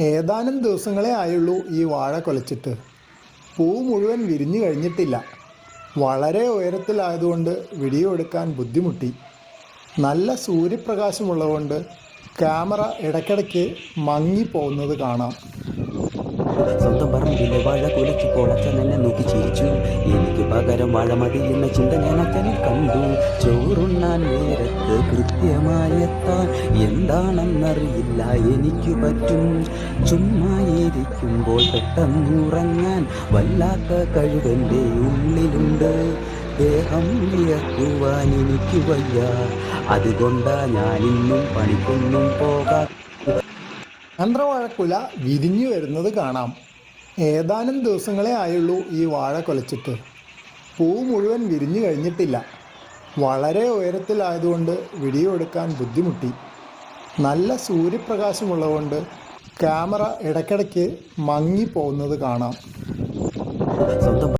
ഏതാനും ദിവസങ്ങളേ ആയുള്ളൂ ഈ വാഴ കുലച്ചിട്ട്. പൂ മുഴുവൻ വിരിഞ്ഞു കഴിഞ്ഞിട്ടില്ല. വളരെ ഉയരത്തിലായതുകൊണ്ട് വീഡിയോ എടുക്കാൻ ബുദ്ധിമുട്ടി. നല്ല സൂര്യപ്രകാശമുള്ളതുകൊണ്ട് ക്യാമറ ഇടയ്ക്കിടയ്ക്ക് മങ്ങിപ്പോകുന്നത് കാണാം. സ്വന്തം പറമ്പിലെ വാഴ കുലച്ചപ്പോൾ അച്ഛൻ എന്നെ നോക്കി ചിരിച്ചു. എനിക്ക് പകരം വാഴ മതി എന്ന ചിന്ത ഞാൻ അച്ഛനിൽ കണ്ടു. ചോറുണ്ണാൻ നേരത്ത് കൃത്യമായെത്താൻ എന്താണെന്നറിയില്ല എനിക്ക് പറ്റും. ചുമ്മാ ഇരിക്കുമ്പോൾ പെട്ടെന്നുറങ്ങാൻ വല്ലാത്ത കഴിവെൻ്റെ ഉള്ളിലുണ്ട്. ദേഹം വിയർക്കുവാൻ എനിക്ക് വയ്യ, അതുകൊണ്ടാ ഞാനിന്നും പണിക്കൊന്നും പോകാം. നേന്ത്രവാഴക്കുല വിരിഞ്ഞു വരുന്നത് കാണാം. ഏതാനും ദിവസങ്ങളേ ആയുള്ളൂ ഈ വാഴ കുലച്ചിട്ട്. പൂ മുഴുവൻ വിരിഞ്ഞു കഴിഞ്ഞിട്ടില്ല. വളരെ ഉയരത്തിലായതുകൊണ്ട് വീഡിയോ എടുക്കാൻ ബുദ്ധിമുട്ടി. നല്ല സൂര്യപ്രകാശമുള്ളതുകൊണ്ട് ക്യാമറ ഇടയ്ക്കിടയ്ക്ക് മങ്ങിപ്പോകുന്നത് കാണാം. സ്വന്തം